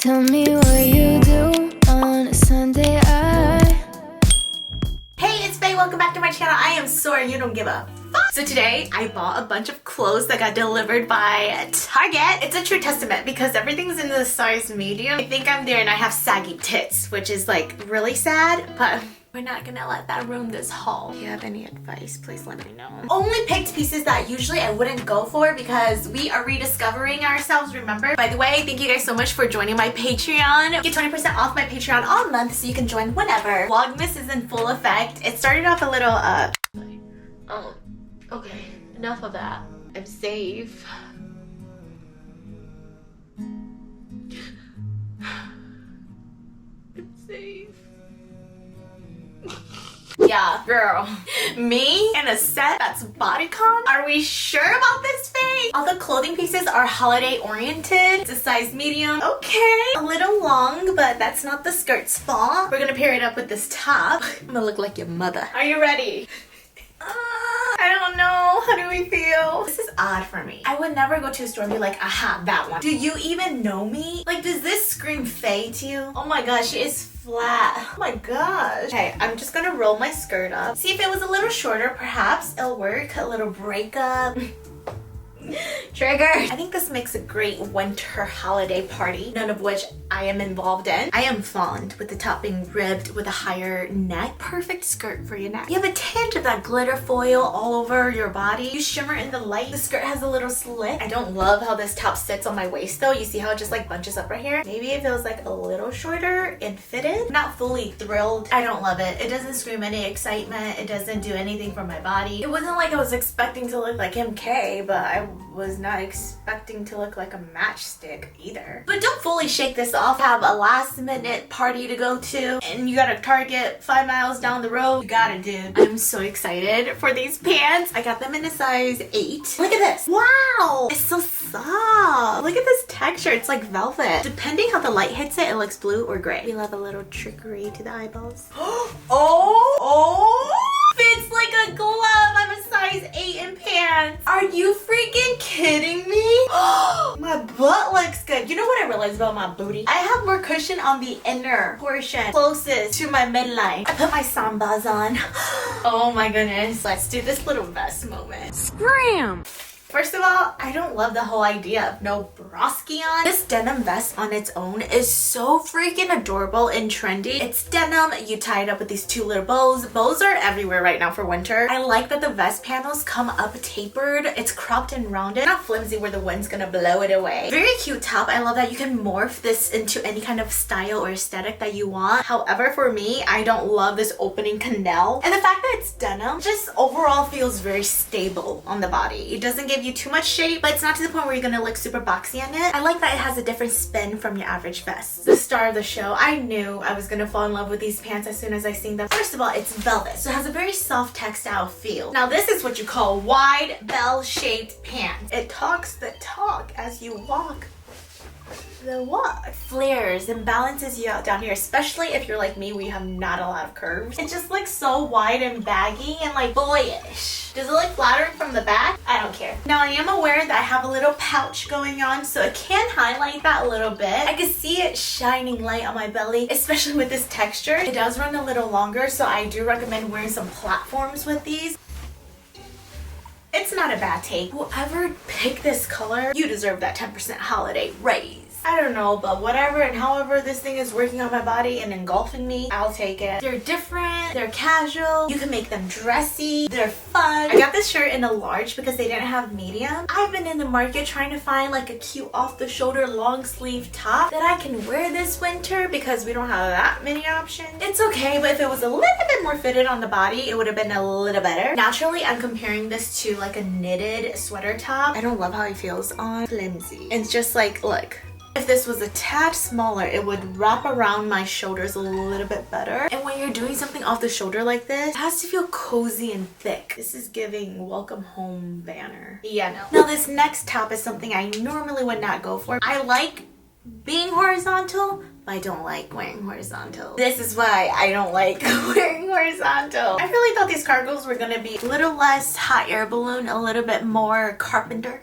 Tell me what you do on a Sunday. Hey, it's Faye. Welcome back to my channel. I am sorry you don't give a fuck. So today I bought a bunch of clothes that got delivered by Target. It's a true testament because everything's in the size medium. I think I'm there and I have saggy tits, which is like really sad, but we're not gonna let that ruin this haul. If you have any advice, please let me know. Only picked pieces that usually I wouldn't go for because we are rediscovering ourselves, remember? By the way, thank you guys so much for joining my Patreon. Get 20% off my Patreon all month so you can join whenever. Vlogmas is in full effect. It started off a little, oh, okay, enough of that. I'm safe. I'm safe. Yeah, girl. Me in a set that's bodycon? Are we sure about this, Faye? All the clothing pieces are holiday oriented. It's a size medium. Okay. A little long, but that's not the skirt's fault. We're gonna pair it up with this top. I'm gonna look like your mother. Are you ready? I don't know. How do we feel? This is odd for me. I would never go to a store and be like, aha, that one. Do you even know me? Like, does this scream Faye to you? Oh my gosh, she is flat. Oh my gosh. Okay, I'm just gonna roll my skirt up. See if it was a little shorter, perhaps it'll work. A little breakup. Trigger. I think this makes a great winter holiday party, none of which I am involved in. I am fond with the top being ribbed with a higher neck. Perfect skirt for your neck. You have a tinge of that glitter foil all over your body. You shimmer in the light. The skirt has a little slit. I don't love how this top sits on my waist though. You see how it just like bunches up right here? Maybe if it was like a little shorter and fitted. Not fully thrilled. I don't love it. It doesn't scream any excitement. It doesn't do anything for my body. It wasn't like I was expecting to look like MK, but I was not expecting to look like a matchstick either. But don't fully shake this off. Have a last minute party to go to and you got a Target 5 miles down the road. You got it, dude. I'm so excited for these pants. I got them in a size 8. Look at this. Wow, it's so soft. Look at this texture. It's like velvet. Depending how the light hits it, it looks blue or gray. We love a little trickery to the eyeballs. Oh, fits like a glove. I'm a size 8 in pants. Are you freaking kidding me? My butt looks good. You know what I realized about my booty? I have more cushion on the inner portion closest to my midline. I put my sambas on. Oh my goodness. Let's do this little vest moment. Scram! First of all, I don't love the whole idea of no broski on. This denim vest on its own is so freaking adorable and trendy. It's denim, you tie it up with these 2 little bows. Bows are everywhere right now for winter. I like that the vest panels come up tapered. It's cropped and rounded, not flimsy where the wind's gonna blow it away. Very cute top. I love that you can morph this into any kind of style or aesthetic that you want. However, for me, I don't love this opening canal. And the fact that it's denim just overall feels very stable on the body. It doesn't give you too much shape, but it's not to the point where you're gonna look super boxy on it. I like that it has a different spin from your average vest. The star of the show. I knew I was gonna fall in love with these pants as soon as I seen them. First of all, it's velvet, so it has a very soft textile feel. Now this is what you call wide bell-shaped pants. It talks the talk as you walk the walk. Flares and balances you out down here, especially if you're like me where you have not a lot of curves. It just looks so wide and baggy and like boyish. Does it look flattering from the back? I don't care. Now I am aware that I have a little pouch going on, so it can highlight that a little bit. I can see it shining light on my belly, especially with this texture. It does run a little longer, so I do recommend wearing some platforms with these. It's not a bad take. Whoever picked this color, you deserve that 10% holiday raise. I don't know, but whatever and however this thing is working on my body and engulfing me, I'll take it. They're different, they're casual, you can make them dressy, they're fun. I got this shirt in a large because they didn't have medium. I've been in the market trying to find like a cute off-the-shoulder long sleeve top that I can wear this winter because we don't have that many options. It's okay, but if it was a little bit more fitted on the body, it would have been a little better. Naturally, I'm comparing this to like a knitted sweater top. I don't love how it feels on flimsy. It's just like, look. If this was a tad smaller, it would wrap around my shoulders a little bit better. And when you're doing something off the shoulder like this, it has to feel cozy and thick. This is giving welcome home banner. Yeah, no. Now this next top is something I normally would not go for. I like being horizontal, but I don't like wearing horizontal. This is why I don't like wearing horizontal. I really thought these cargos were gonna be a little less hot air balloon, a little bit more carpenter.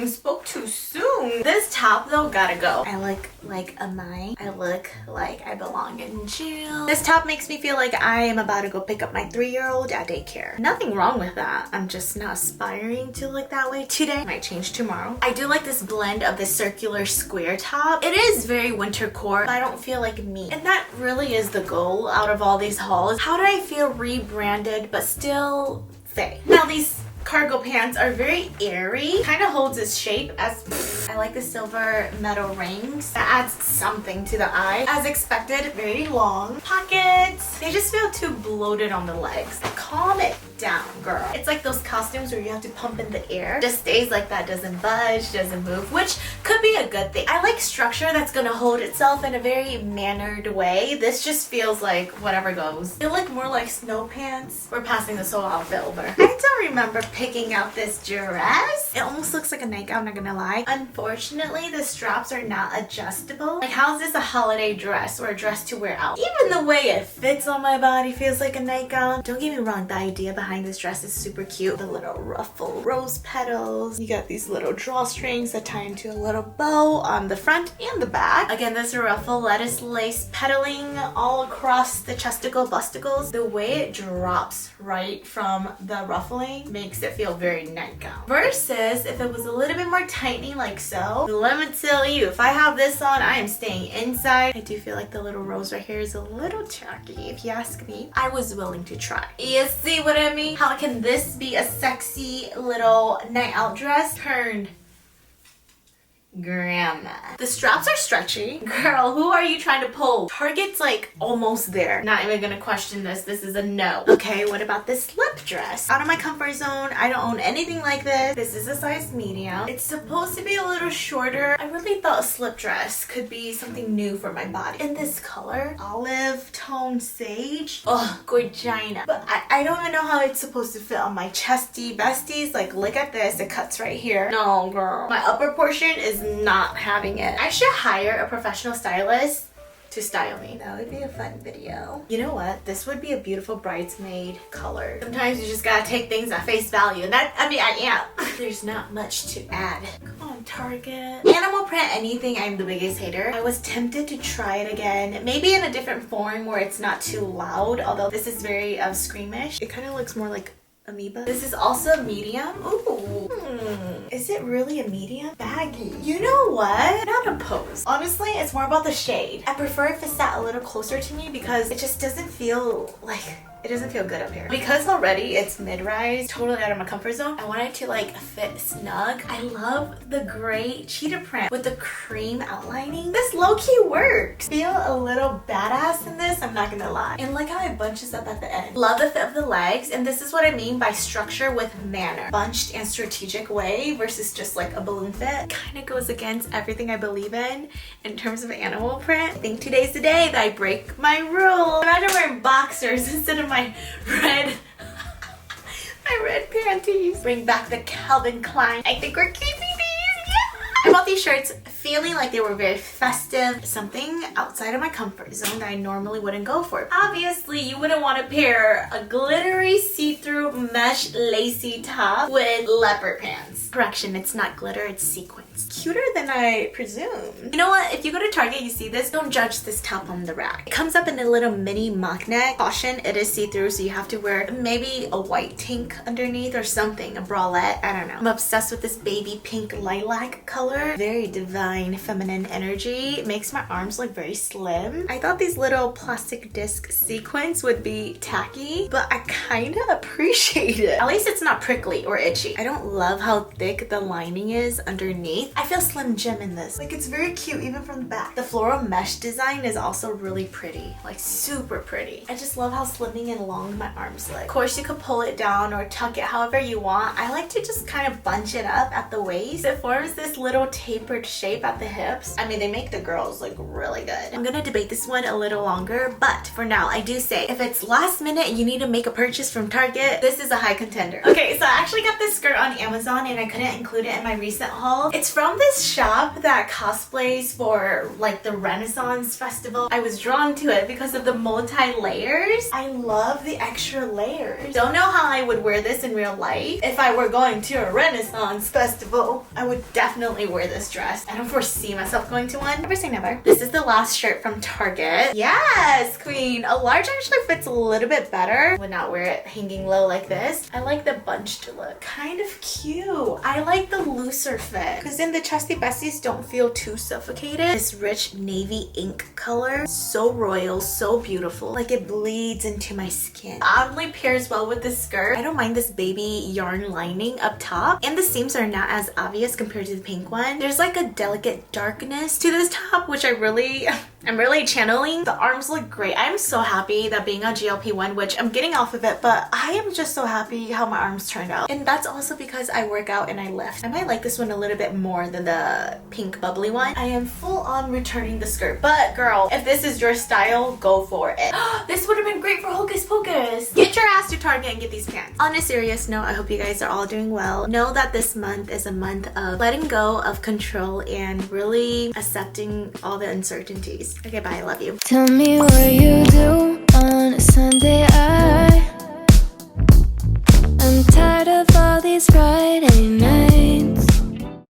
Spoke too soon. This top though gotta go. I look like a mime. I look like I belong in jail. This top makes me feel like I am about to go pick up my 3-year-old at daycare. Nothing wrong with that. I'm just not aspiring to look that way today. Might change tomorrow. I do like this blend of this circular square top. It is very winter core, but I don't feel like me. And that really is the goal out of all these hauls. How do I feel rebranded but still fae? Now these cargo pants are very airy, kind of holds its shape as I like the silver metal rings. That adds something to the eye. As expected, very long pockets. They just feel too bloated on the legs. Calm it down, girl. It's like those costumes where you have to pump in the air. Just stays like that, doesn't budge, doesn't move, which could be a good thing. I like structure that's gonna hold itself in a very mannered way. This just feels like whatever goes. They look more like snow pants. We're passing this whole outfit over. I don't remember picking out this dress. It almost looks like a nightgown, not gonna lie. Unfortunately, the straps are not adjustable. Like, how is this a holiday dress or a dress to wear out? Even the way it fits on my body feels like a nightgown. Don't get me wrong, the idea behind this dress is super cute. The little ruffle rose petals. You got these little drawstrings that tie into a little bow on the front and the back. Again, this ruffle lettuce lace petaling all across the chesticle busticles. The way it drops right from the ruffling makes it feel very nightgown. Versus if it was a little bit more tightening like so, let me tell you, if I have this on, I am staying inside. I do feel like the little rose right here is a little tacky, if you ask me. I was willing to try. You see what I mean? How can this be a sexy little night out dress turned grandma? The straps are stretchy. Girl, who are you trying to pull? Target's like almost there. Not even gonna question this. This is a no. Okay, what about this slip dress? Out of my comfort zone. I don't own anything like this. This is a size medium. It's supposed to be a little shorter. I really thought a slip dress could be something new for my body. In this color, olive tone sage. Oh, gorgina. But I don't even know how it's supposed to fit on my chesty besties. Like, look at this. It cuts right here. No, girl. My upper portion is not having it. I should hire a professional stylist to style me. That would be a fun video. You know what? This would be a beautiful bridesmaid color. Sometimes you just gotta take things at face value, and that, I mean, I am. There's not much to add. Come on, Target. Animal print anything, I'm the biggest hater. I was tempted to try it again. Maybe in a different form where it's not too loud, although this is very squeamish. It kind of looks more like amoeba. This is also medium. Ooh. Is it really a medium? Baggy. You know what? Not opposed. Honestly, it's more about the shade. I prefer if it sat a little closer to me because it just doesn't feel like it doesn't feel good up here. Because already it's mid-rise, totally out of my comfort zone, I want it to like fit snug. I love the gray cheetah print with the cream outlining. This low-key works. Feel a little badass in this, I'm not gonna lie. And look how it bunches up at the end. Love the fit of the legs, and this is what I mean by structure with manner. Bunched and strategic way versus just like a balloon fit. Kind of goes against everything I believe in terms of animal print. I think today's the day that I break my rule. Imagine wearing boxers instead of my red panties. Bring back the Calvin Klein. I think we're keeping these. Yeah! I bought these shirts feeling like they were very festive, something outside of my comfort zone that I normally wouldn't go for. Obviously, you wouldn't want to pair a glittery see-through mesh lacy top with leopard pants. Correction, it's not glitter, it's sequins. Cuter than I presumed. You know what? If you go to Target, you see this, don't judge this top on the rack. It comes up in a little mini mock neck. Caution, it is see-through, so you have to wear maybe a white tank underneath or something, a bralette, I don't know. I'm obsessed with this baby pink lilac color. Very divine feminine energy. It makes my arms look very slim. I thought these little plastic disc sequins would be tacky, but I kind of appreciate it. At least it's not prickly or itchy. I don't love how thick the lining is underneath. I feel Slim Jim in this. Like, it's very cute even from the back. The floral mesh design is also really pretty. Like, super pretty. I just love how slimming and long my arms look. Of course, you could pull it down or tuck it however you want. I like to just kind of bunch it up at the waist. It forms this little tapered shape. shape at the hips. I mean, they make the girls look really good. I'm gonna debate this one a little longer, but for now, I do say if it's last minute and you need to make a purchase from Target, this is a high contender. Okay, so I actually got this skirt on Amazon and I couldn't include it in my recent haul. It's from this shop that cosplays for like the Renaissance Festival. I was drawn to it because of the multi-layers. I love the extra layers. Don't know how I would wear this in real life. If I were going to a Renaissance Festival, I would definitely wear this dress. I don't foresee myself going to one. Never say never. This is the last shirt from Target. Yes, queen. A large actually fits a little bit better. Would not wear it hanging low like this. I like the bunched look. Kind of cute. I like the looser fit because then the chesty besties don't feel too suffocated. This rich navy ink color. So royal, so beautiful. Like it bleeds into my skin. Oddly pairs well with this skirt. I don't mind this baby yarn lining up top, and the seams are not as obvious compared to the pink one. There's like a delicate darkness to this top, which I'm really channeling. The arms look great. I'm so happy that being on GLP-1, which I'm getting off of it, but I am just so happy how my arms turned out. And that's also because I work out and I lift. I might like this one a little bit more than the pink bubbly one. I am full on returning the skirt, but girl, if this is your style, go for it. This would have been great for Hocus Pocus. Get your ass to Target and get these pants. On a serious note, I hope you guys are all doing well. Know that this month is a month of letting go of control and really accepting all the uncertainties. Okay, bye. I love you. Tell me what you